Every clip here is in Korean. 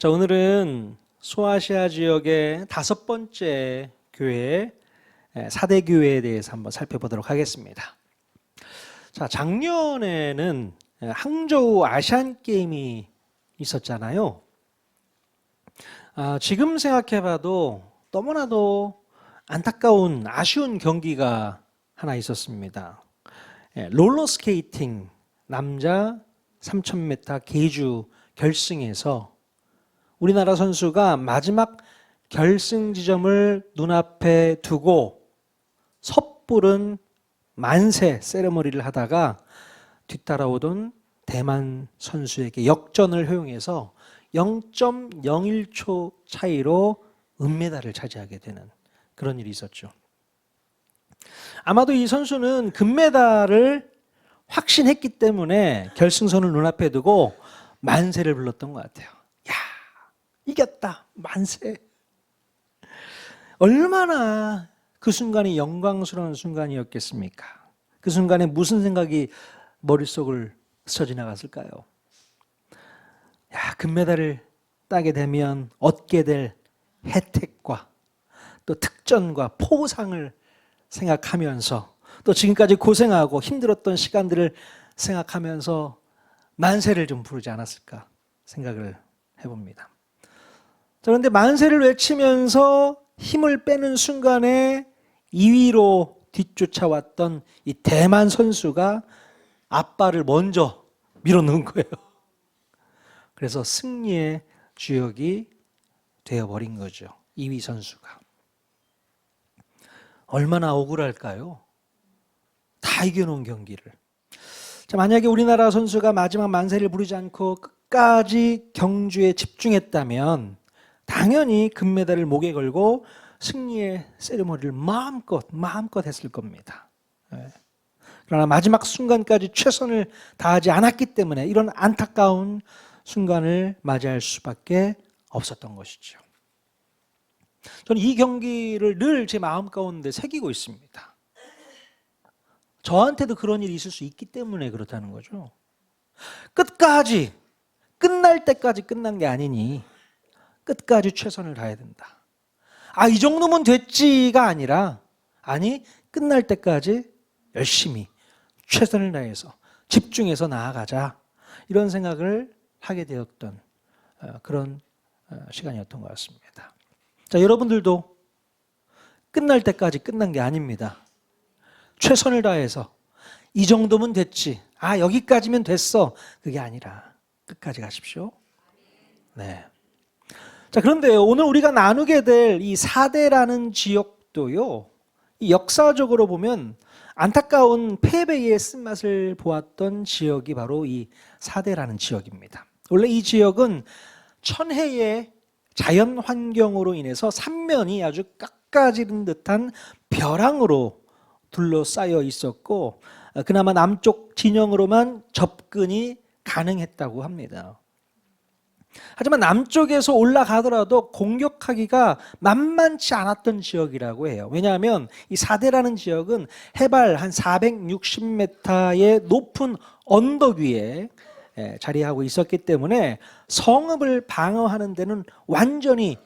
자, 오늘은 소아시아 지역의 5번째 교회, 4대 교회에 대해서 한번 살펴보도록 하겠습니다. 자, 작년에는 항저우 아시안 게임이 있었잖아요. 지금 생각해봐도 너무나도 안타까운 아쉬운 경기가 하나 있었습니다. 롤러스케이팅 남자 3000m 계주 결승에서 우리나라 선수가 마지막 결승 지점을 눈앞에 두고 섣부른 만세 세레머니를 하다가 뒤따라오던 대만 선수에게 역전을 허용해서 0.01초 차이로 은메달을 차지하게 되는 그런 일이 있었죠. 아마도 이 선수는 금메달을 확신했기 때문에 결승선을 눈앞에 두고 만세를 불렀던 것 같아요. 야, 이겼다, 만세. 얼마나 그 순간이 영광스러운 순간이었겠습니까? 그 순간에 무슨 생각이 머릿속을 스쳐 지나갔을까요? 야, 금메달을 따게 되면 얻게 될 혜택과 또 특전과 포상을 생각하면서 또 지금까지 고생하고 힘들었던 시간들을 생각하면서 만세를 좀 부르지 않았을까 생각을 해봅니다. 그런데 만세를 외치면서 힘을 빼는 순간에 2위로 뒤쫓아왔던 이 대만 선수가 앞발을 먼저 밀어넣은 거예요. 그래서 승리의 주역이 되어버린 거죠. 2위 선수가. 얼마나 억울할까요? 다 이겨놓은 경기를. 자, 만약에 우리나라 선수가 마지막 만세를 부르지 않고 끝까지 경주에 집중했다면 당연히 금메달을 목에 걸고 승리의 세리머니를 마음껏 했을 겁니다. 그러나 마지막 순간까지 최선을 다하지 않았기 때문에 이런 안타까운 순간을 맞이할 수밖에 없었던 것이죠. 저는 이 경기를 늘 제 마음 가운데 새기고 있습니다. 저한테도 그런 일이 있을 수 있기 때문에 그렇다는 거죠. 끝까지, 끝날 때까지 끝난 게 아니니 끝까지 최선을 다해야 된다. 이 정도면 됐지가 아니라, 아니, 끝날 때까지 열심히 최선을 다해서 집중해서 나아가자. 이런 생각을 하게 되었던 그런 시간이었던 것 같습니다. 자, 여러분들도 끝날 때까지 끝난 게 아닙니다. 최선을 다해서 이 정도면 됐지. 여기까지면 됐어. 그게 아니라 끝까지 가십시오. 네. 자, 그런데 오늘 우리가 나누게 될 이 4대라는 지역도요, 이 역사적으로 보면 안타까운 패배의 쓴맛을 보았던 지역이 바로 이 4대라는 지역입니다. 원래 이 지역은 천혜의 자연 환경으로 인해서 삼면이 아주 깎아지른 듯한 벼랑으로 둘러싸여 있었고, 그나마 남쪽 진영으로만 접근이 가능했다고 합니다. 하지만 남쪽에서 올라가더라도 공격하기가 만만치 않았던 지역이라고 해요. 왜냐하면 이 4대라는 지역은 해발 한 460m의 높은 언덕 위에 자리하고 있었기 때문에 성읍을 방어하는 데는 완전히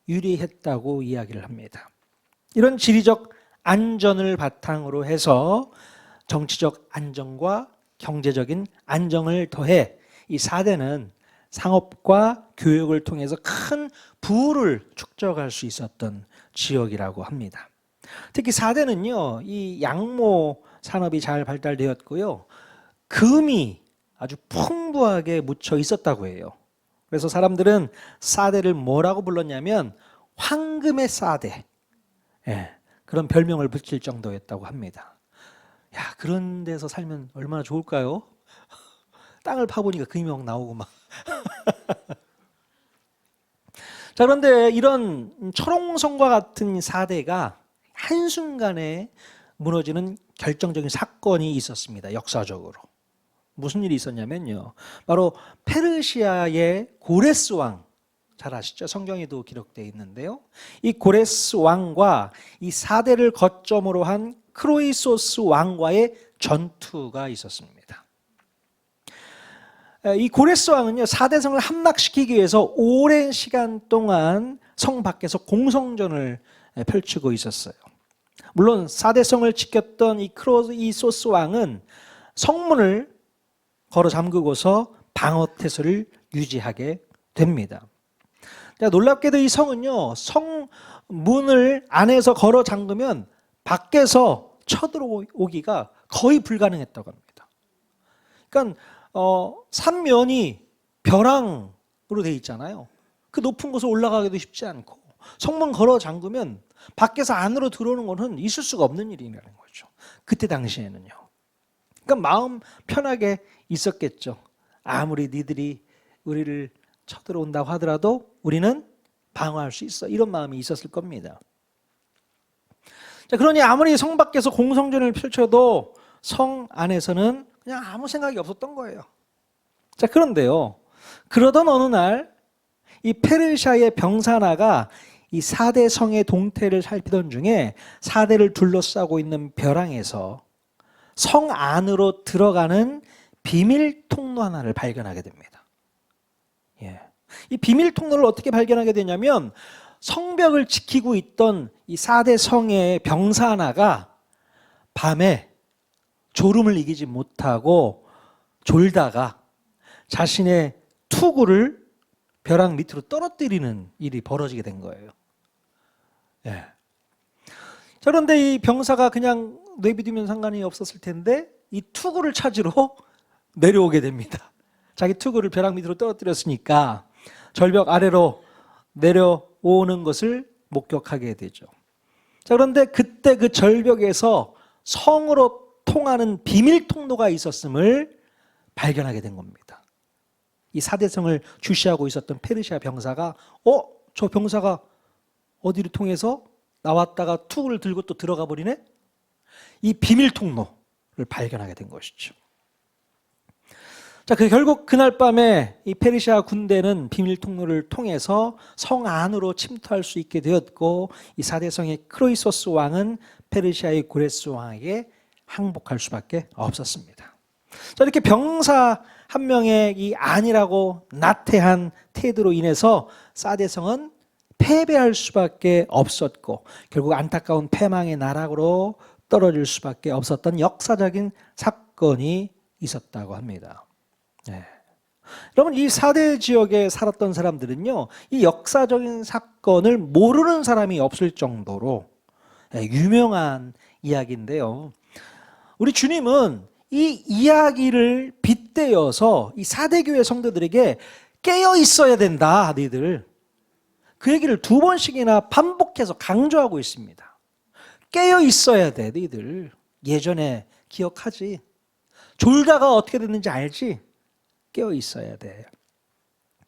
유리했다고 이야기를 합니다. 이런 지리적 안전을 바탕으로 해서 정치적 안정과 경제적인 안정을 더해 이 4대는 상업과 교육을 통해서 큰 부를 축적할 수 있었던 지역이라고 합니다. 특히 4대는요, 이 양모 산업이 잘 발달되었고요, 금이 아주 풍부하게 묻혀 있었다고 해요. 그래서 사람들은 4대를 뭐라고 불렀냐면 황금의 4대, 그런 별명을 붙일 정도였다고 합니다. 야, 그런 데서 살면 얼마나 좋을까요? 땅을 파보니까 금이 막 나오고 막. 자, 그런데 이런 철옹성과 같은 4대가 한순간에 무너지는 결정적인 사건이 있었습니다. 역사적으로. 무슨 일이 있었냐면요, 바로 페르시아의 고레스 왕, 잘 아시죠? 성경에도 기록되어 있는데요, 이 고레스 왕과 이 4대를 거점으로 한 크로이소스 왕과의 전투가 있었습니다. 이 고레스 왕은요, 4대성을 함락시키기 위해서 오랜 시간 동안 성 밖에서 공성전을 펼치고 있었어요. 물론 4대성을 지켰던 이 크로이소스 왕은 성문을 걸어 잠그고서 방어태세를 유지하게 됩니다. 놀랍게도 이 성은요, 성문을 안에서 걸어 잠그면 밖에서 쳐들어오기가 거의 불가능했다고 합니다. 그러니까 삼면이 벼랑으로 돼 있잖아요. 그 높은 곳을 올라가기도 쉽지 않고 성문 걸어 잠그면 밖에서 안으로 들어오는 것은 있을 수가 없는 일이라는 거죠. 그때 당시에는요. 그러니까 마음 편하게 있었겠죠. 아무리 니들이 우리를 쳐들어온다고 하더라도 우리는 방어할 수 있어. 이런 마음이 있었을 겁니다. 자, 그러니 아무리 성 밖에서 공성전을 펼쳐도 성 안에서는 그냥 아무 생각이 없었던 거예요. 자, 그런데요. 그러던 어느 날 이 페르시아의 병사 하나가 이 4대 성의 동태를 살피던 중에 4대를 둘러싸고 있는 벼랑에서 성 안으로 들어가는 비밀 통로 하나를 발견하게 됩니다. 예. 이 비밀 통로를 어떻게 발견하게 되냐면 성벽을 지키고 있던 이 4대 성의 병사 하나가 밤에 졸음을 이기지 못하고 졸다가 자신의 투구를 벼랑 밑으로 떨어뜨리는 일이 벌어지게 된 거예요. 예. 그런데 이 병사가 그냥 내비두면 상관이 없었을 텐데 이 투구를 찾으러 내려오게 됩니다. 자기 투구를 벼랑 밑으로 떨어뜨렸으니까 절벽 아래로 내려오는 것을 목격하게 되죠. 자, 그런데 그때 그 절벽에서 성으로 통하는 비밀 통로가 있었음을 발견하게 된 겁니다. 이 4대성을 주시하고 있었던 페르시아 병사가 저 병사가 어디를 통해서 나왔다가 투구를 들고 또 들어가 버리네? 이 비밀 통로를 발견하게 된 것이죠. 자, 결국 그날 밤에 이 페르시아 군대는 비밀 통로를 통해서 성 안으로 침투할 수 있게 되었고 이 4대성의 크로이소스 왕은 페르시아의 고레스 왕에게 항복할 수밖에 없었습니다. 자, 이렇게 병사 한 명의 이 아니라고 나태한 태도로 인해서 4대성은 패배할 수밖에 없었고 결국 안타까운 패망의 나락으로 떨어질 수밖에 없었던 역사적인 사건이 있었다고 합니다. 네. 여러분, 이 4대 지역에 살았던 사람들은요, 이 역사적인 사건을 모르는 사람이 없을 정도로 유명한 이야기인데요. 우리 주님은 이 이야기를 빗대어서 이 4대 교회 성도들에게 깨어 있어야 된다, 너희들. 그 얘기를 2번씩이나 반복해서 강조하고 있습니다. 깨어 있어야 돼, 너희들. 예전에 기억하지? 졸다가 어떻게 됐는지 알지? 깨어 있어야 돼.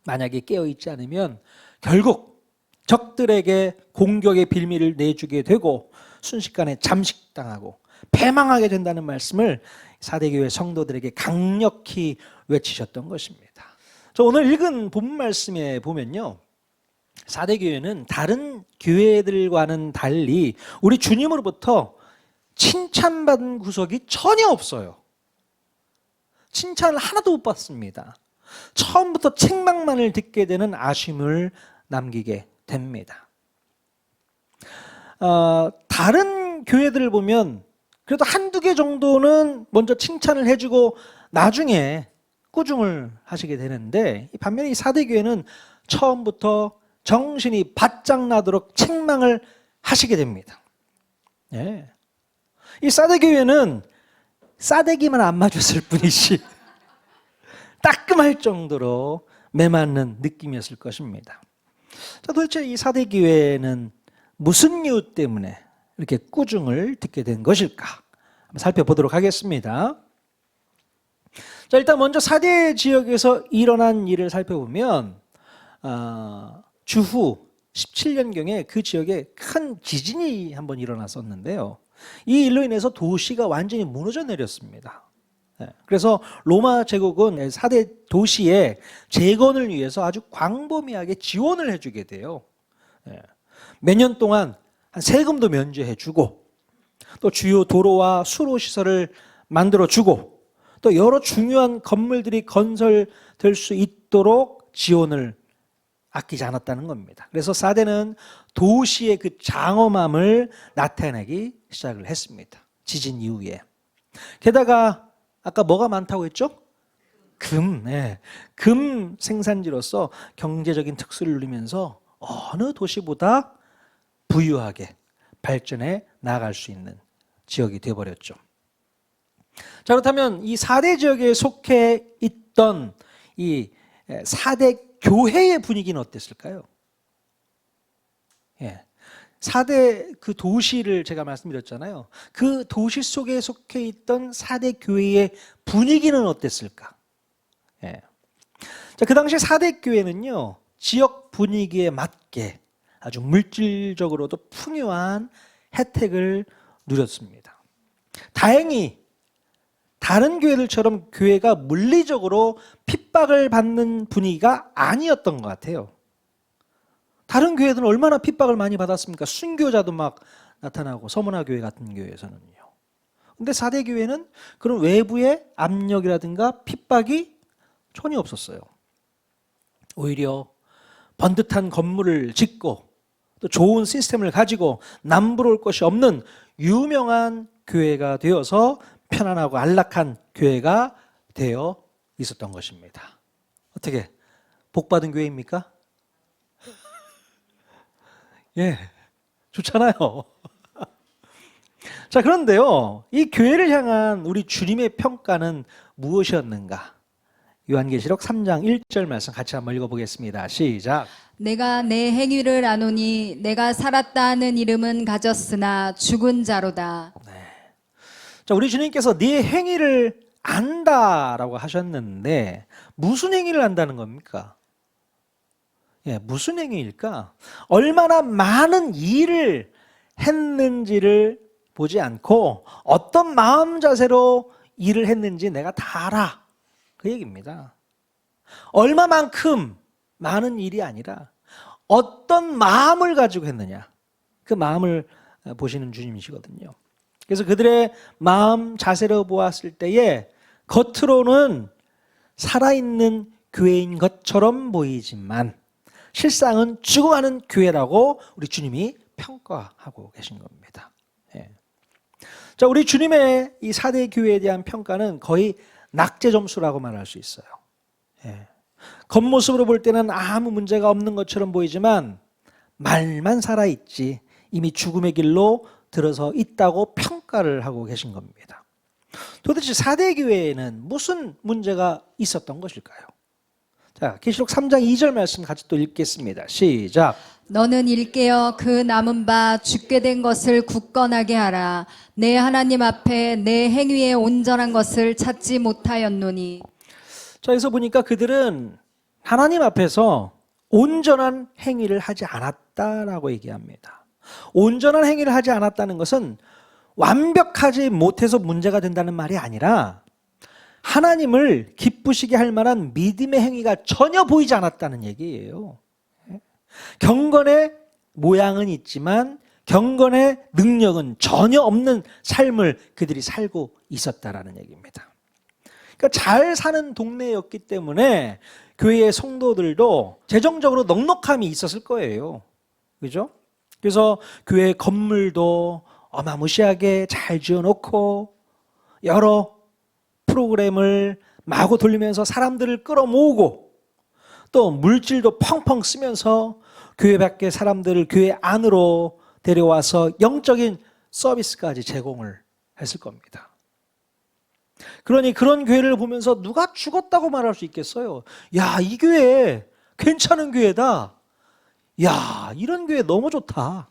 만약에 깨어 있지 않으면 결국 적들에게 공격의 빌미를 내주게 되고 순식간에 잠식당하고 패망하게 된다는 말씀을 4대 교회 성도들에게 강력히 외치셨던 것입니다. 저 오늘 읽은 본문 말씀에 보면요, 4대 교회는 다른 교회들과는 달리 우리 주님으로부터 칭찬받은 구석이 전혀 없어요. 칭찬을 하나도 못 받습니다. 처음부터 책망만을 듣게 되는 아쉬움을 남기게 됩니다. 다른 교회들을 보면 그래도 한두 개 정도는 먼저 칭찬을 해주고 나중에 꾸중을 하시게 되는데 반면에 이 4대 교회는 처음부터 정신이 바짝 나도록 책망을 하시게 됩니다. 예. 이 4대 교회는 싸대기만 안 맞았을 뿐이지 따끔할 정도로 매맞는 느낌이었을 것입니다. 자, 도대체 이 4대 교회는 무슨 이유 때문에 이렇게 꾸중을 듣게 된 것일까? 한번 살펴보도록 하겠습니다. 자, 일단 먼저 4대 지역에서 일어난 일을 살펴보면 주후 17년경에 그 지역에 큰 지진이 한번 일어났었는데요. 이 일로 인해서 도시가 완전히 무너져 내렸습니다. 그래서 로마 제국은 4대 도시의 재건을 위해서 아주 광범위하게 지원을 해주게 돼요. 몇 년 동안 세금도 면제해주고 또 주요 도로와 수로 시설을 만들어주고 또 여러 중요한 건물들이 건설될 수 있도록 지원을 아끼지 않았다는 겁니다. 그래서 사대는 도시의 그 장엄함을 나타내기 시작을 했습니다. 지진 이후에. 게다가 아까 뭐가 많다고 했죠? 금 생산지로서 경제적인 특수를 누리면서 어느 도시보다 부유하게 발전해 나아갈 수 있는 지역이 되어버렸죠. 자, 그렇다면 이 4대 지역에 속해 있던 이 4대 교회의 분위기는 어땠을까요? 4대 그 도시를 제가 말씀드렸잖아요. 그 도시 속에 속해 있던 4대 교회의 분위기는 어땠을까? 자, 그 당시 4대 교회는요, 지역 분위기에 맞게 아주 물질적으로도 풍요한 혜택을 누렸습니다. 다행히 다른 교회들처럼 교회가 물리적으로 핍박을 받는 분위기가 아니었던 것 같아요. 다른 교회들은 얼마나 핍박을 많이 받았습니까? 순교자도 막 나타나고, 서문화교회 같은 교회에서는요. 근데 4대 교회는 그런 외부의 압력이라든가 핍박이 전혀 없었어요. 오히려 번듯한 건물을 짓고 또 좋은 시스템을 가지고 남부러울 것이 없는 유명한 교회가 되어서 편안하고 안락한 교회가 되어 있었던 것입니다. 어떻게 복받은 교회입니까? 좋잖아요. 자, 그런데요, 이 교회를 향한 우리 주님의 평가는 무엇이었는가? 요한계시록 3장 1절 말씀 같이 한번 읽어보겠습니다. 시작. 내가 내 행위를 아노니 내가 살았다 하는 이름은 가졌으나 죽은 자로다. 자, 우리 주님께서 네 행위를 안다라고 하셨는데 무슨 행위를 안다는 겁니까? 무슨 행위일까? 얼마나 많은 일을 했는지를 보지 않고 어떤 마음 자세로 일을 했는지 내가 다 알아. 그 얘기입니다. 얼마만큼 많은 일이 아니라 어떤 마음을 가지고 했느냐. 그 마음을 보시는 주님이시거든요. 그래서 그들의 마음 자세로 보았을 때에 겉으로는 살아있는 교회인 것처럼 보이지만 실상은 죽어가는 교회라고 우리 주님이 평가하고 계신 겁니다. 자, 우리 주님의 이 4대 교회에 대한 평가는 거의 낙제 점수라고 말할 수 있어요. 겉모습으로 볼 때는 아무 문제가 없는 것처럼 보이지만 말만 살아있지 이미 죽음의 길로 들어서 있다고 평가를 하고 계신 겁니다. 도대체 4대 교회에는 무슨 문제가 있었던 것일까요? 자, 계시록 3장 2절 말씀 같이 또 읽겠습니다. 시작. 너는 일깨어 그 남은 바 죽게 된 것을 굳건하게 하라. 내 하나님 앞에 내 행위에 온전한 것을 찾지 못하였노니. 자, 여기서 보니까 그들은 하나님 앞에서 온전한 행위를 하지 않았다라고 얘기합니다. 온전한 행위를 하지 않았다는 것은 완벽하지 못해서 문제가 된다는 말이 아니라 하나님을 기쁘시게 할 만한 믿음의 행위가 전혀 보이지 않았다는 얘기예요. 경건의 모양은 있지만 경건의 능력은 전혀 없는 삶을 그들이 살고 있었다라는 얘기입니다. 그러니까 잘 사는 동네였기 때문에 교회의 성도들도 재정적으로 넉넉함이 있었을 거예요. 그죠? 그래서 교회 건물도 어마무시하게 잘 지어놓고 여러 프로그램을 마구 돌리면서 사람들을 끌어모으고 또 물질도 펑펑 쓰면서 교회 밖에 사람들을 교회 안으로 데려와서 영적인 서비스까지 제공을 했을 겁니다. 그러니 그런 교회를 보면서 누가 죽었다고 말할 수 있겠어요? 야, 이 교회 괜찮은 교회다. 야, 이런 교회 너무 좋다.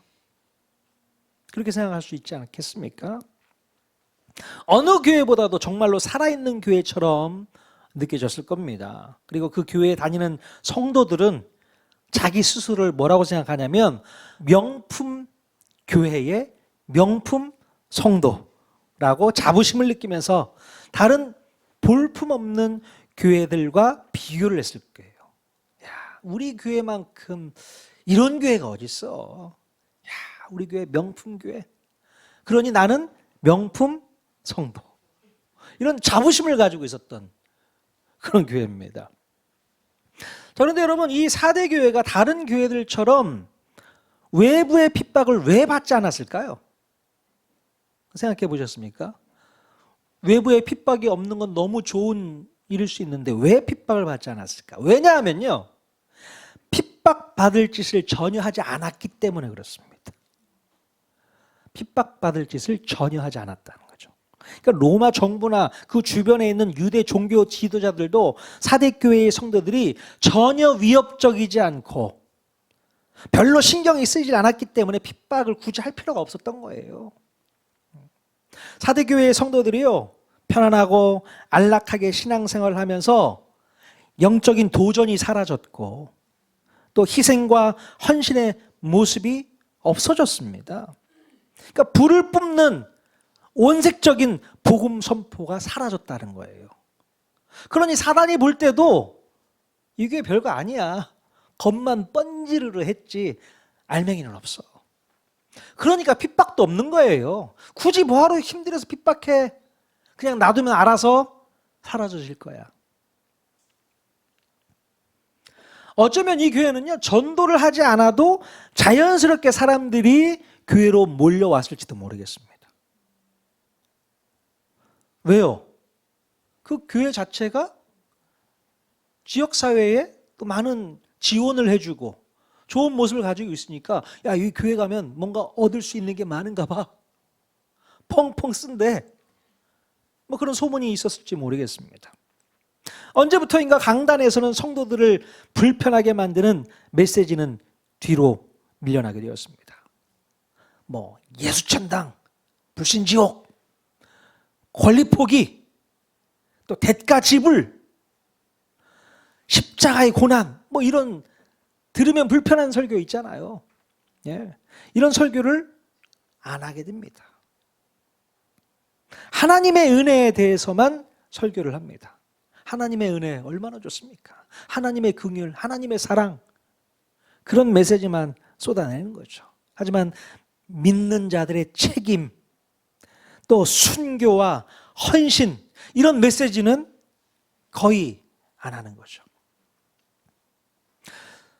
그렇게 생각할 수 있지 않겠습니까? 어느 교회보다도 정말로 살아있는 교회처럼 느껴졌을 겁니다. 그리고 그 교회에 다니는 성도들은 자기 스스로를 뭐라고 생각하냐면 명품 교회의 명품 성도라고 자부심을 느끼면서 다른 볼품없는 교회들과 비교를 했을 거예요. 야, 우리 교회만큼 이런 교회가 어딨어. 야, 우리 교회 명품 교회. 그러니 나는 명품 성도. 이런 자부심을 가지고 있었던 그런 교회입니다. 자, 그런데 여러분, 이 4대 교회가 다른 교회들처럼 외부의 핍박을 왜 받지 않았을까요? 생각해 보셨습니까? 외부의 핍박이 없는 건 너무 좋은 일일 수 있는데 왜 핍박을 받지 않았을까? 왜냐하면요, 핍박받을 짓을 전혀 하지 않았기 때문에 그렇습니다. 핍박받을 짓을 전혀 하지 않았다는 거죠. 그러니까 로마 정부나 그 주변에 있는 유대 종교 지도자들도 4대 교회의 성도들이 전혀 위협적이지 않고 별로 신경이 쓰이지 않았기 때문에 핍박을 굳이 할 필요가 없었던 거예요. 4대 교회의 성도들이요, 편안하고 안락하게 신앙생활을 하면서 영적인 도전이 사라졌고 또 희생과 헌신의 모습이 없어졌습니다. 그러니까 불을 뿜는 온색적인 복음 선포가 사라졌다는 거예요. 그러니 사단이 볼 때도 이게 별거 아니야, 겉만 번지르르 했지 알맹이는 없어. 그러니까 핍박도 없는 거예요. 굳이 뭐하러 힘들어서 핍박해. 그냥 놔두면 알아서 사라져질 거야. 어쩌면 이 교회는요, 전도를 하지 않아도 자연스럽게 사람들이 교회로 몰려왔을지도 모르겠습니다. 왜요? 그 교회 자체가 지역사회에 또 많은 지원을 해주고 좋은 모습을 가지고 있으니까, 야, 이 교회 가면 뭔가 얻을 수 있는 게 많은가 봐, 펑펑 쓴대, 뭐 그런 소문이 있었을지 모르겠습니다. 언제부터인가 강단에서는 성도들을 불편하게 만드는 메시지는 뒤로 밀려나게 되었습니다. 뭐 예수천당, 불신지옥, 권리 포기, 또 대가 지불, 십자가의 고난, 뭐 이런 들으면 불편한 설교 있잖아요. 예. 이런 설교를 안 하게 됩니다. 하나님의 은혜에 대해서만 설교를 합니다. 하나님의 은혜 얼마나 좋습니까? 하나님의 긍휼, 하나님의 사랑, 그런 메시지만 쏟아내는 거죠. 하지만 믿는 자들의 책임, 또 순교와 헌신, 이런 메시지는 거의 안 하는 거죠.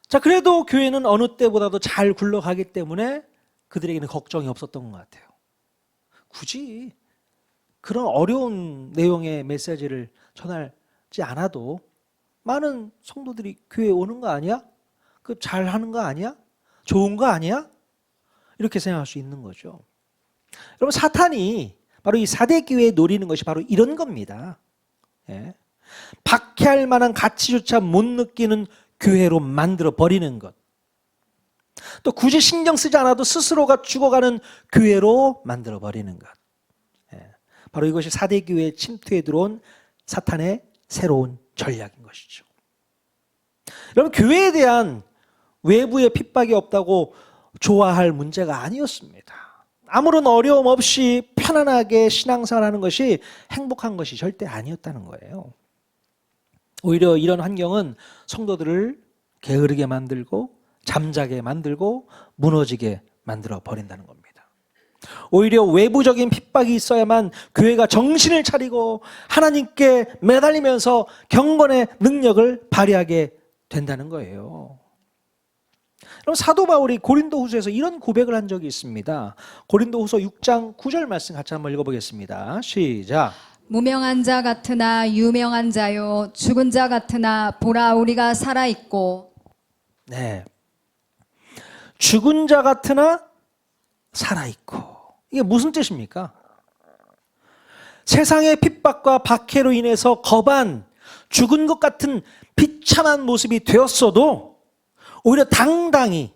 자, 그래도 교회는 어느 때보다도 잘 굴러가기 때문에 그들에게는 걱정이 없었던 것 같아요. 굳이 그런 어려운 내용의 메시지를 전하지 않아도 많은 성도들이 교회에 오는 거 아니야? 그 잘하는 거 아니야? 좋은 거 아니야? 이렇게 생각할 수 있는 거죠. 여러분, 사탄이 바로 이 4대 교회에 노리는 것이 바로 이런 겁니다. 예. 박해할 만한 가치조차 못 느끼는 교회로 만들어 버리는 것. 또 굳이 신경 쓰지 않아도 스스로가 죽어가는 교회로 만들어 버리는 것. 예. 바로 이것이 4대 교회에 침투해 들어온 사탄의 새로운 전략인 것이죠. 여러분, 교회에 대한 외부의 핍박이 없다고 좋아할 문제가 아니었습니다. 아무런 어려움 없이 편안하게 신앙생활하는 것이 행복한 것이 절대 아니었다는 거예요. 오히려 이런 환경은 성도들을 게으르게 만들고 잠자게 만들고 무너지게 만들어 버린다는 겁니다. 오히려 외부적인 핍박이 있어야만 교회가 정신을 차리고 하나님께 매달리면서 경건의 능력을 발휘하게 된다는 거예요. 그럼 사도 바울이 고린도후서에서 이런 고백을 한 적이 있습니다. 고린도후서 6장 9절 말씀 같이 한번 읽어보겠습니다. 시작. 무명한 자 같으나 유명한 자요, 죽은 자 같으나 보라 우리가 살아있고. 네, 죽은 자 같으나 살아있고. 이게 무슨 뜻입니까? 세상의 핍박과 박해로 인해서 거반 죽은 것 같은 비참한 모습이 되었어도 오히려 당당히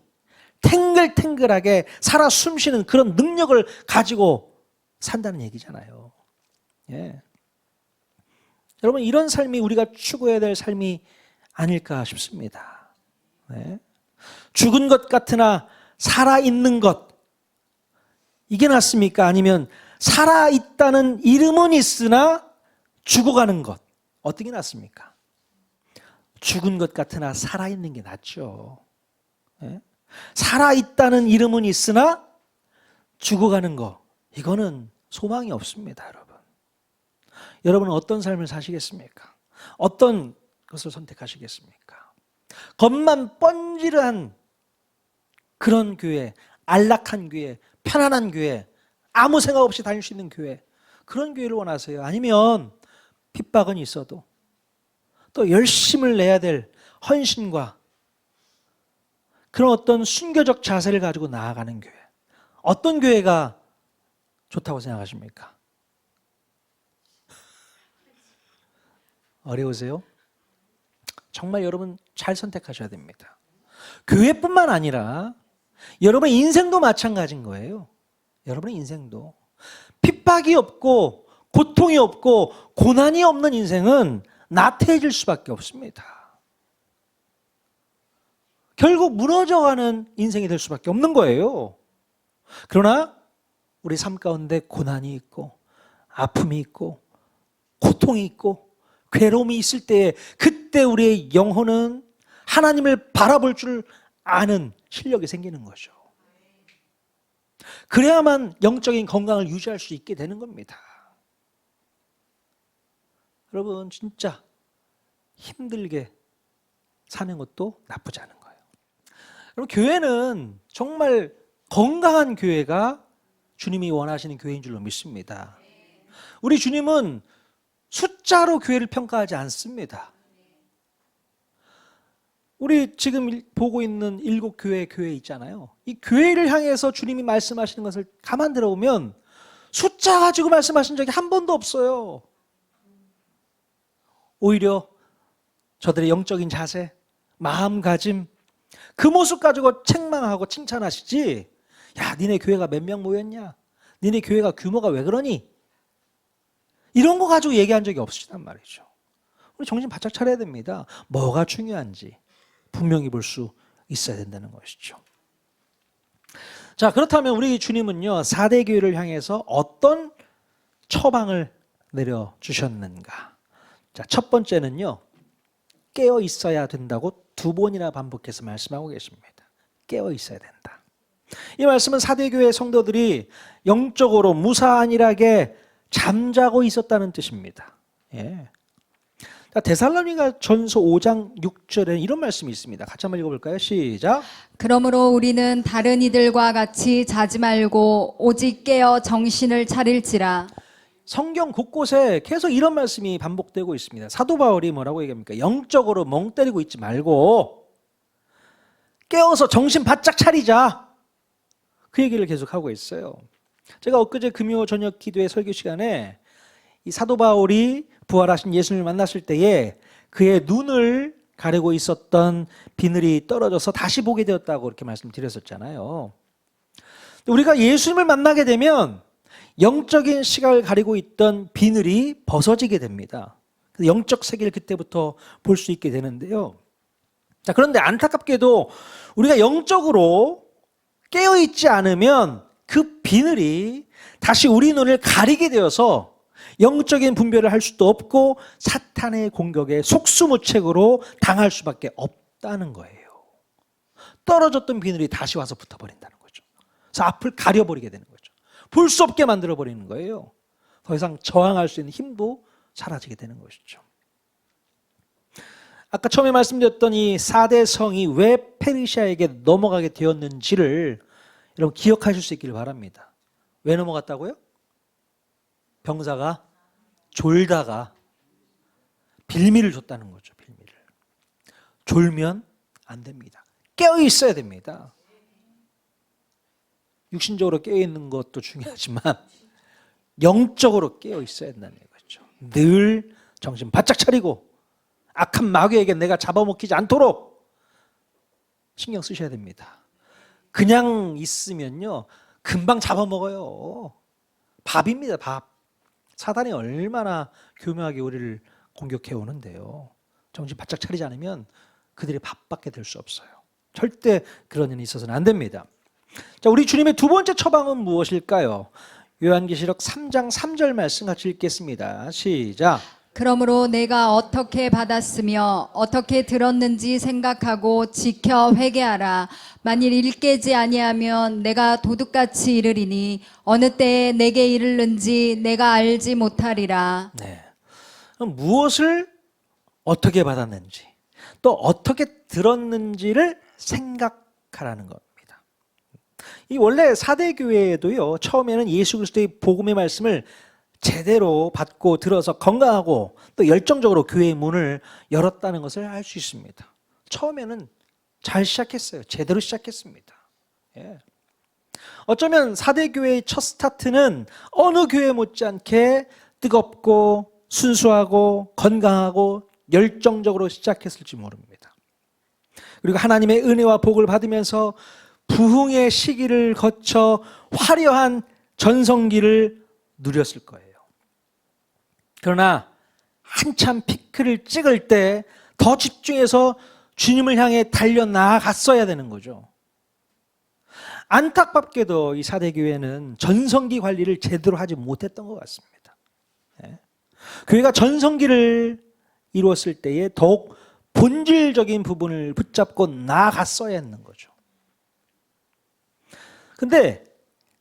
탱글탱글하게 살아 숨쉬는 그런 능력을 가지고 산다는 얘기잖아요. 예. 여러분, 이런 삶이 우리가 추구해야 될 삶이 아닐까 싶습니다. 네. 죽은 것 같으나 살아있는 것, 이게 낫습니까? 아니면 살아있다는 이름은 있으나 죽어가는 것, 어떤 게 낫습니까? 죽은 것 같으나 살아있는 게 낫죠. 네? 살아있다는 이름은 있으나 죽어가는 거, 이거는 소망이 없습니다, 여러분. 여러분은 어떤 삶을 사시겠습니까? 어떤 것을 선택하시겠습니까? 겉만 번지르한 그런 교회, 안락한 교회, 편안한 교회, 아무 생각 없이 다닐 수 있는 교회, 그런 교회를 원하세요? 아니면 핍박은 있어도 또 열심을 내야 될 헌신과 그런 어떤 순교적 자세를 가지고 나아가는 교회, 어떤 교회가 좋다고 생각하십니까? 어려우세요? 정말 여러분 잘 선택하셔야 됩니다. 교회뿐만 아니라 여러분의 인생도 마찬가지인 거예요. 여러분의 인생도 핍박이 없고 고통이 없고 고난이 없는 인생은 나태해질 수밖에 없습니다. 결국 무너져가는 인생이 될 수밖에 없는 거예요. 그러나 우리 삶 가운데 고난이 있고 아픔이 있고 고통이 있고 괴로움이 있을 때 그때 우리의 영혼은 하나님을 바라볼 줄 아는 실력이 생기는 거죠. 그래야만 영적인 건강을 유지할 수 있게 되는 겁니다. 여러분 진짜 힘들게 사는 것도 나쁘지 않은 거예요. 여러분 교회는 정말 건강한 교회가 주님이 원하시는 교회인 줄로 믿습니다. 우리 주님은 숫자로 교회를 평가하지 않습니다. 우리 지금 보고 있는 7교회 교회 있잖아요. 이 교회를 향해서 주님이 말씀하시는 것을 가만 들어보면 숫자 가지고 말씀하신 적이 한 번도 없어요. 오히려 저들의 영적인 자세, 마음가짐, 그 모습 가지고 책망하고 칭찬하시지, 야 니네 교회가 몇 명 모였냐, 니네 교회가 규모가 왜 그러니, 이런 거 가지고 얘기한 적이 없으시단 말이죠. 우리 정신 바짝 차려야 됩니다. 뭐가 중요한지 분명히 볼 수 있어야 된다는 것이죠. 자, 그렇다면 우리 주님은요 4대 교회를 향해서 어떤 처방을 내려주셨는가. 자, 첫 번째는요 깨어 있어야 된다고 2번이나 반복해서 말씀하고 계십니다. 깨어 있어야 된다. 이 말씀은 4대 교회 성도들이 영적으로 무사안일하게 잠자고 있었다는 뜻입니다. 예. 데살로니가 전서 5장 6절에 이런 말씀이 있습니다. 같이 한번 읽어볼까요? 시작. 그러므로 우리는 다른 이들과 같이 자지 말고 오직 깨어 정신을 차릴지라. 성경 곳곳에 계속 이런 말씀이 반복되고 있습니다. 사도 바울이 뭐라고 얘기합니까? 영적으로 멍 때리고 있지 말고 깨어서 정신 바짝 차리자. 그 얘기를 계속하고 있어요. 제가 엊그제 금요 저녁 기도회 설교 시간에 이 사도 바울이 부활하신 예수님을 만났을 때에 그의 눈을 가리고 있었던 비늘이 떨어져서 다시 보게 되었다고 이렇게 말씀드렸었잖아요. 우리가 예수님을 만나게 되면 영적인 시각을 가리고 있던 비늘이 벗어지게 됩니다. 영적 세계를 그때부터 볼 수 있게 되는데요. 자, 그런데 안타깝게도 우리가 영적으로 깨어있지 않으면 그 비늘이 다시 우리 눈을 가리게 되어서 영적인 분별을 할 수도 없고 사탄의 공격에 속수무책으로 당할 수밖에 없다는 거예요. 떨어졌던 비늘이 다시 와서 붙어버린다는 거죠. 그래서 앞을 가려버리게 되는 거죠. 볼 수 없게 만들어버리는 거예요. 더 이상 저항할 수 있는 힘도 사라지게 되는 것이죠. 아까 처음에 말씀드렸던 이 4대 성이 왜 페르시아에게 넘어가게 되었는지를 여러분 기억하실 수 있기를 바랍니다. 왜 넘어갔다고요? 병사가 졸다가 빌미를 줬다는 거죠. 빌미를. 졸면 안 됩니다. 깨어 있어야 됩니다. 육신적으로 깨어 있는 것도 중요하지만 영적으로 깨어 있어야 된다는 거죠. 늘 정신 바짝 차리고 악한 마귀에게 내가 잡아먹히지 않도록 신경 쓰셔야 됩니다. 그냥 있으면요 금방 잡아먹어요. 밥입니다. 밥. 사단이 얼마나 교묘하게 우리를 공격해 오는데요. 정신 바짝 차리지 않으면 그들이 밥밖에 될 수 없어요. 절대 그런 일이 있어서는 안 됩니다. 자, 우리 주님의 두 번째 처방은 무엇일까요? 요한계시록 3장 3절 말씀 같이 읽겠습니다. 시작. 그러므로 내가 어떻게 받았으며 어떻게 들었는지 생각하고 지켜 회개하라. 만일 일깨지 아니하면 내가 도둑같이 이르리니 어느 때에 내게 이르는지 내가 알지 못하리라. 네. 그럼 무엇을 어떻게 받았는지 또 어떻게 들었는지를 생각하라는 겁니다. 이 원래 사대 교회에도요, 처음에는 예수 그리스도의 복음의 말씀을 제대로 받고 들어서 건강하고 또 열정적으로 교회의 문을 열었다는 것을 알 수 있습니다. 처음에는 잘 시작했어요. 제대로 시작했습니다. 예. 어쩌면 사대 교회의 첫 스타트는 어느 교회 못지않게 뜨겁고 순수하고 건강하고 열정적으로 시작했을지 모릅니다. 그리고 하나님의 은혜와 복을 받으면서 부흥의 시기를 거쳐 화려한 전성기를 누렸을 거예요. 그러나 한참 피크를 찍을 때 더 집중해서 주님을 향해 달려나갔어야 되는 거죠. 안타깝게도 이 사대교회는 전성기 관리를 제대로 하지 못했던 것 같습니다. 교회가 전성기를 이루었을 때에 더욱 본질적인 부분을 붙잡고 나아갔어야 했는 거죠. 근데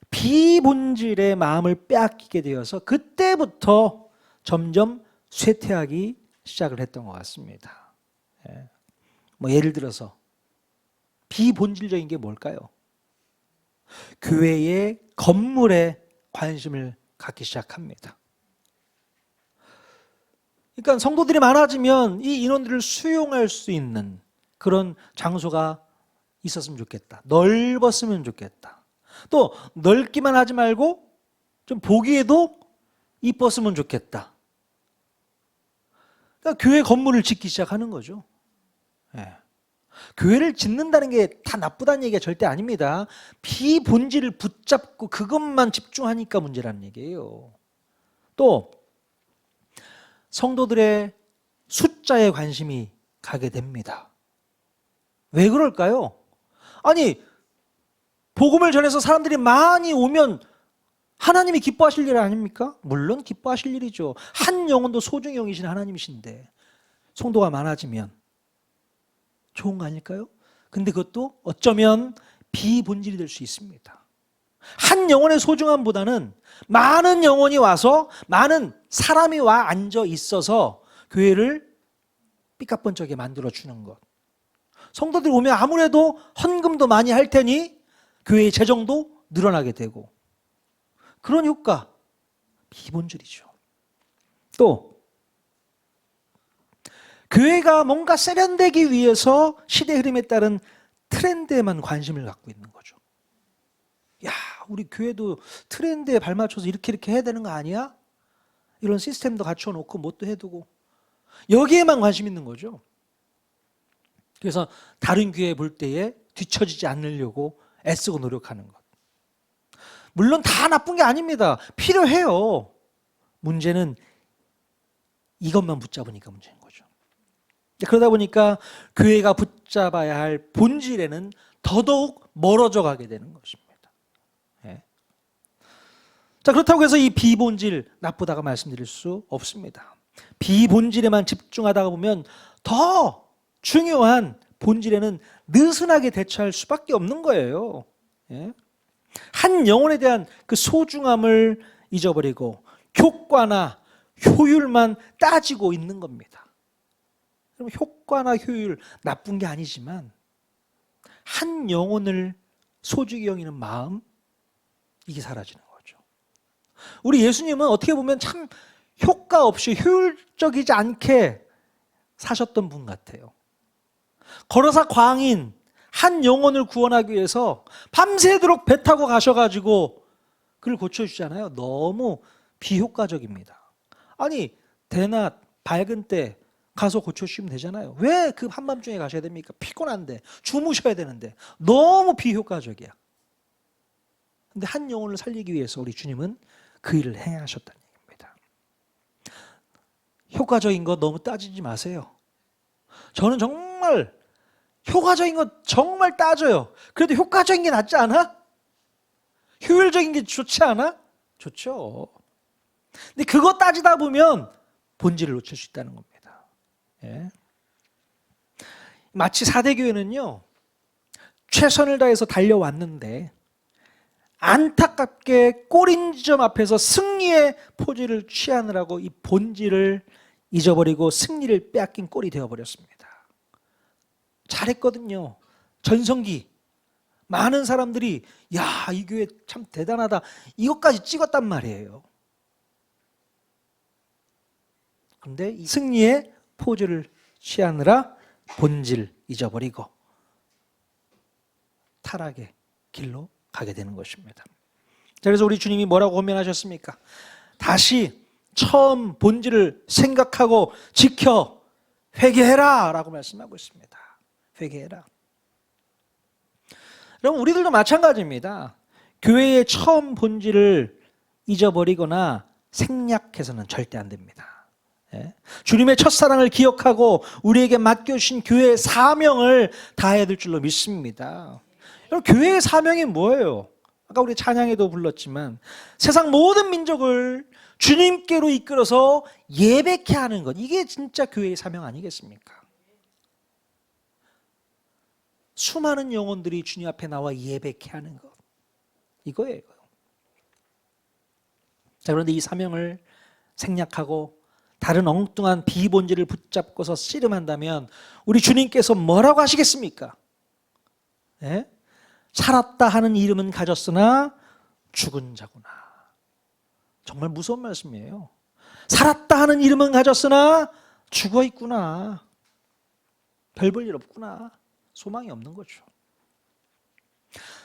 비본질의 마음을 빼앗기게 되어서 그때부터 점점 쇠퇴하기 시작을 했던 것 같습니다. 뭐 예를 들어서 비본질적인 게 뭘까요? 교회의 건물에 관심을 갖기 시작합니다. 그러니까 성도들이 많아지면 이 인원들을 수용할 수 있는 그런 장소가 있었으면 좋겠다. 넓었으면 좋겠다. 또 넓기만 하지 말고 좀 보기에도 이뻤으면 좋겠다. 그러니까 교회 건물을 짓기 시작하는 거죠. 예. 교회를 짓는다는 게 다 나쁘다는 얘기가 절대 아닙니다. 비본질을 붙잡고 그것만 집중하니까 문제라는 얘기예요. 또 성도들의 숫자에 관심이 가게 됩니다. 왜 그럴까요? 아니, 복음을 전해서 사람들이 많이 오면 하나님이 기뻐하실 일 아닙니까? 물론 기뻐하실 일이죠. 한 영혼도 소중히 여기신 하나님이신데 성도가 많아지면 좋은 거 아닐까요? 근데 그것도 어쩌면 비본질이 될 수 있습니다. 한 영혼의 소중함보다는 많은 영혼이 와서 많은 사람이 와 앉아 있어서 교회를 삐까뻔쩍하게 만들어주는 것. 성도들이 오면 아무래도 헌금도 많이 할 테니 교회의 재정도 늘어나게 되고 그런 효과, 비본질이죠. 또 교회가 뭔가 세련되기 위해서 시대 흐름에 따른 트렌드에만 관심을 갖고 있는 거죠. 야, 우리 교회도 트렌드에 발맞춰서 이렇게 해야 되는 거 아니야? 이런 시스템도 갖춰 놓고 뭣도 해두고 여기에만 관심 있는 거죠. 그래서 다른 교회 볼 때에 뒤처지지 않으려고 애쓰고 노력하는 것. 물론 다 나쁜 게 아닙니다. 필요해요. 문제는 이것만 붙잡으니까 문제인 거죠. 그러다 보니까 교회가 붙잡아야 할 본질에는 더더욱 멀어져 가게 되는 것입니다. 예. 자, 그렇다고 해서 이 비본질 나쁘다고 말씀드릴 수 없습니다. 비본질에만 집중하다가 보면 더 중요한 본질에는 느슨하게 대처할 수밖에 없는 거예요. 예. 한 영혼에 대한 그 소중함을 잊어버리고 효과나 효율만 따지고 있는 겁니다. 그럼 효과나 효율 나쁜 게 아니지만 한 영혼을 소중히 여기는 마음, 이게 사라지는 거죠. 우리 예수님은 어떻게 보면 참 효과 없이 효율적이지 않게 사셨던 분 같아요. 걸어사 광인 한 영혼을 구원하기 위해서 밤새도록 배 타고 가셔가지고 그를 고쳐주잖아요. 너무 비효과적입니다. 아니, 대낮 밝은 때 가서 고쳐주시면 되잖아요. 왜 그 한밤중에 가셔야 됩니까? 피곤한데 주무셔야 되는데 너무 비효과적이야. 근데 한 영혼을 살리기 위해서 우리 주님은 그 일을 행하셨다는 얘기입니다. 효과적인 거 너무 따지지 마세요. 저는 정말 효과적인 거 정말 따져요. 그래도 효과적인 게 낫지 않아? 효율적인 게 좋지 않아? 좋죠. 근데 그거 따지다 보면 본질을 놓칠 수 있다는 겁니다. 예. 마치 사대교회는요, 최선을 다해서 달려왔는데 안타깝게 골인지점 앞에서 승리의 포즈를 취하느라고 이 본질을 잊어버리고 승리를 빼앗긴 꼴이 되어버렸습니다. 잘했거든요. 전성기 많은 사람들이 야, 이 교회 참 대단하다 이것까지 찍었단 말이에요. 그런데 이 승리의 포즈를 취하느라 본질 잊어버리고 타락의 길로 가게 되는 것입니다. 그래서 우리 주님이 뭐라고 권면하셨습니까? 다시 처음 본질을 생각하고 지켜 회개해라 라고 말씀하고 있습니다. 회개해라. 여러분, 우리들도 마찬가지입니다. 교회의 처음 본질을 잊어버리거나 생략해서는 절대 안 됩니다. 예? 주님의 첫사랑을 기억하고 우리에게 맡겨주신 교회의 사명을 다해야 될 줄로 믿습니다. 여러분, 교회의 사명이 뭐예요? 아까 우리 찬양에도 불렀지만 세상 모든 민족을 주님께로 이끌어서 예배케 하는 것, 이게 진짜 교회의 사명 아니겠습니까? 수많은 영혼들이 주님 앞에 나와 예배케 하는 것, 이거예요. 자, 그런데 이 사명을 생략하고 다른 엉뚱한 비본질을 붙잡고서 씨름한다면 우리 주님께서 뭐라고 하시겠습니까? 예? 살았다 하는 이름은 가졌으나 죽은 자구나. 정말 무서운 말씀이에요. 살았다 하는 이름은 가졌으나 죽어 있구나. 별 볼 일 없구나. 소망이 없는 거죠.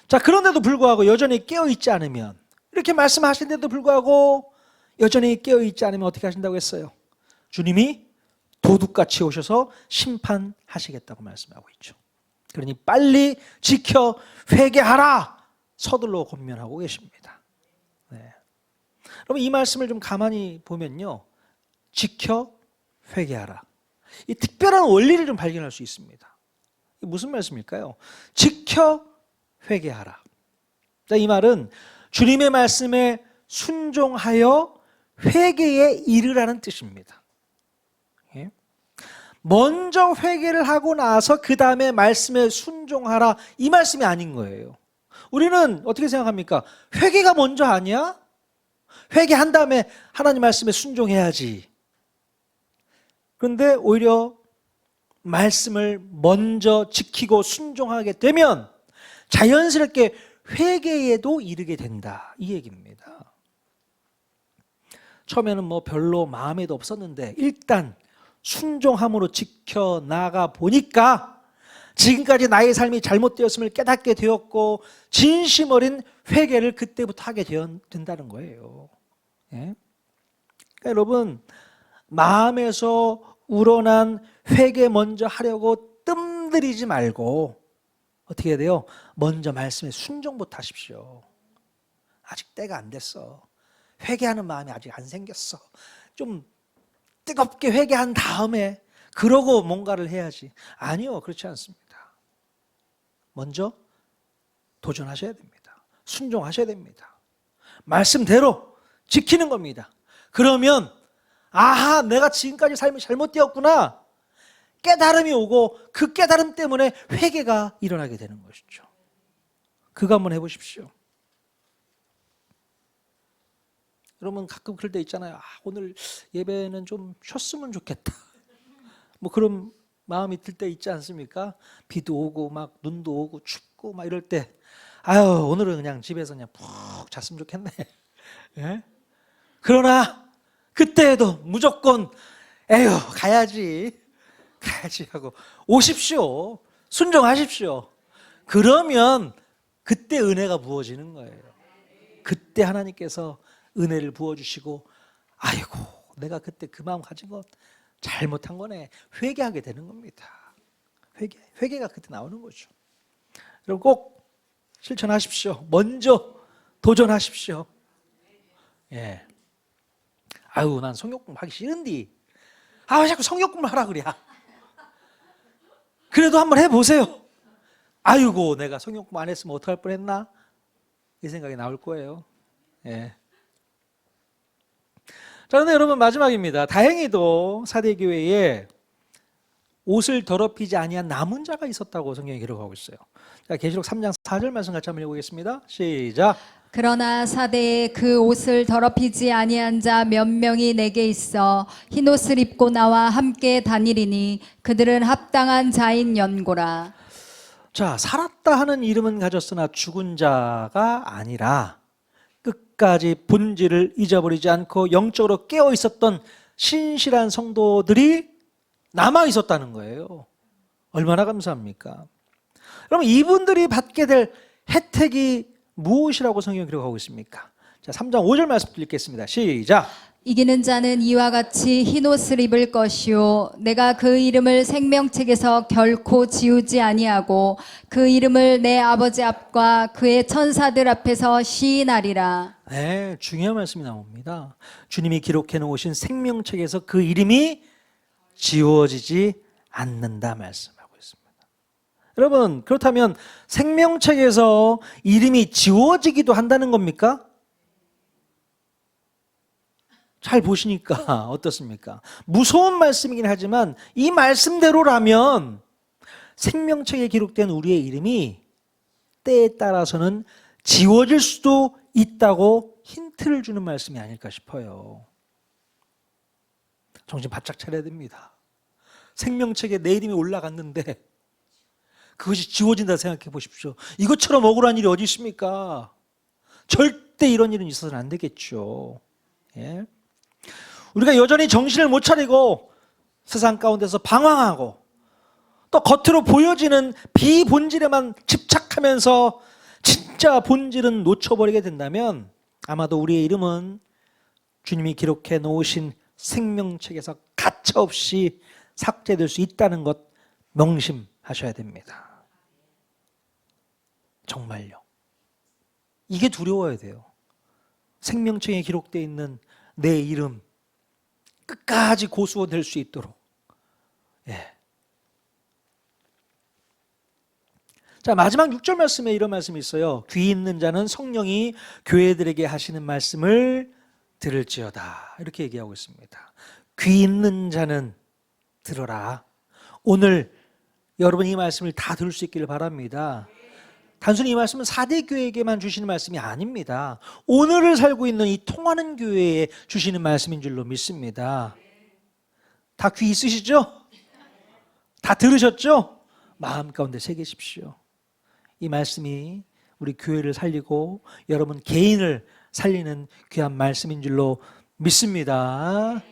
자, 그런데도 불구하고 여전히 깨어있지 않으면, 이렇게 말씀하시는데도 불구하고 여전히 깨어있지 않으면 어떻게 하신다고 했어요? 주님이 도둑같이 오셔서 심판하시겠다고 말씀하고 있죠. 그러니 빨리 지켜 회개하라 서둘러 권면하고 계십니다. 네. 여러분, 이 말씀을 좀 가만히 보면요, 지켜 회개하라, 이 특별한 원리를 좀 발견할 수 있습니다. 이게 무슨 말씀일까요? 지켜 회개하라. 자, 이 말은 주님의 말씀에 순종하여 회개에 이르라는 뜻입니다. 예? 먼저 회개를 하고 나서 그 다음에 말씀에 순종하라, 이 말씀이 아닌 거예요. 우리는 어떻게 생각합니까? 회개가 먼저 아니야? 회개한 다음에 하나님 말씀에 순종해야지. 그런데 오히려 말씀을 먼저 지키고 순종하게 되면 자연스럽게 회개에도 이르게 된다, 이 얘기입니다. 처음에는 뭐 별로 마음에도 없었는데 일단 순종함으로 지켜나가 보니까 지금까지 나의 삶이 잘못되었음을 깨닫게 되었고 진심 어린 회개를 그때부터 하게 된다는 거예요. 예? 그러니까 여러분, 마음에서 우러난 회개 먼저 하려고 뜸들이지 말고 어떻게 해야 돼요? 먼저 말씀에 순종부터 하십시오. 아직 때가 안 됐어. 회개하는 마음이 아직 안 생겼어. 좀 뜨겁게 회개한 다음에 그러고 뭔가를 해야지. 아니요, 그렇지 않습니다. 먼저 도전하셔야 됩니다. 순종하셔야 됩니다. 말씀대로 지키는 겁니다. 그러면 아하, 내가 지금까지 삶이 잘못되었구나 깨달음이 오고 그 깨달음 때문에 회개가 일어나게 되는 것이죠. 그거 한번 해보십시오. 여러분, 가끔 그럴 때 있잖아요. 오늘 예배는 좀 쉬었으면 좋겠다, 뭐 그런 마음이 들 때 있지 않습니까? 비도 오고 막 눈도 오고 춥고 막 이럴 때 아유, 오늘은 그냥 집에서 그냥 푹 잤으면 좋겠네. 예? 그러나 그때에도 무조건 에휴, 가야지 하고 오십시오. 순종하십시오. 그러면 그때 은혜가 부어지는 거예요. 그때 하나님께서 은혜를 부어주시고 아이고, 내가 그때 그 마음 가진 것 잘못한 거네, 회개하게 되는 겁니다. 회개가 그때 나오는 거죠. 여러분, 꼭 실천하십시오. 먼저 도전하십시오. 예. 아유, 난 성경 공부 하기 싫은디. 아, 왜 자꾸 성경 공부 하라 그래. 그래도 한번 해보세요. 아이고, 내가 성경 공부 안 했으면 어떡할 뻔했나, 이 생각이 나올 거예요. 예. 자, 그런데 여러분 마지막입니다. 다행히도 사대교회에 옷을 더럽히지 아니한 남은 자가 있었다고 성경이 기록하고 있어요. 자, 계시록 3장 4절 말씀 같이 한번 읽어보겠습니다. 시작. 그러나 사대에 그 옷을 더럽히지 아니한 자 몇 명이 내게 있어 흰옷을 입고 나와 함께 다니리니 그들은 합당한 자인 연고라. 자, 살았다 하는 이름은 가졌으나 죽은 자가 아니라 끝까지 본질을 잊어버리지 않고 영적으로 깨어 있었던 신실한 성도들이 남아 있었다는 거예요. 얼마나 감사합니까? 그럼 이분들이 받게 될 혜택이 무엇이라고 성경이 기록하고 있습니까? 자, 3장 5절 말씀 읽겠습니다. 시작. 이기는 자는 이와 같이 흰옷을 입을 것이요 내가 그 이름을 생명책에서 결코 지우지 아니하고 그 이름을 내 아버지 앞과 그의 천사들 앞에서 시인하리라. 네, 중요한 말씀이 나옵니다. 주님이 기록해 놓으신 생명책에서 그 이름이 지워지지 않는다 말씀하고 있습니다. 여러분, 그렇다면 생명책에서 이름이 지워지기도 한다는 겁니까? 잘 보시니까 어떻습니까? 무서운 말씀이긴 하지만 이 말씀대로라면 생명책에 기록된 우리의 이름이 때에 따라서는 지워질 수도 있다고 힌트를 주는 말씀이 아닐까 싶어요. 정신 바짝 차려야 됩니다. 생명책에 내 이름이 올라갔는데 그것이 지워진다 생각해 보십시오. 이것처럼 억울한 일이 어디 있습니까? 절대 이런 일은 있어서는 안 되겠죠. 예? 우리가 여전히 정신을 못 차리고 세상 가운데서 방황하고 또 겉으로 보여지는 비본질에만 집착하면서 진짜 본질은 놓쳐버리게 된다면 아마도 우리의 이름은 주님이 기록해 놓으신 생명책에서 가차없이 삭제될 수 있다는 것 명심하셔야 됩니다. 정말요. 이게 두려워야 돼요. 생명책에 기록되어 있는 내 이름 끝까지 고수될 수 있도록. 예. 자, 마지막 6절 말씀에 이런 말씀이 있어요. 귀 있는 자는 성령이 교회들에게 하시는 말씀을 들을지어다. 이렇게 얘기하고 있습니다. 귀 있는 자는 들어라. 오늘 여러분 이 말씀을 다 들을 수 있기를 바랍니다. 단순히 이 말씀은 사대교회에게만 주시는 말씀이 아닙니다. 오늘을 살고 있는 이 통하는 교회에 주시는 말씀인 줄로 믿습니다. 다 귀 있으시죠? 다 들으셨죠? 마음 가운데 새기십시오. 이 말씀이 우리 교회를 살리고 여러분 개인을 살리는 귀한 말씀인 줄로 믿습니다.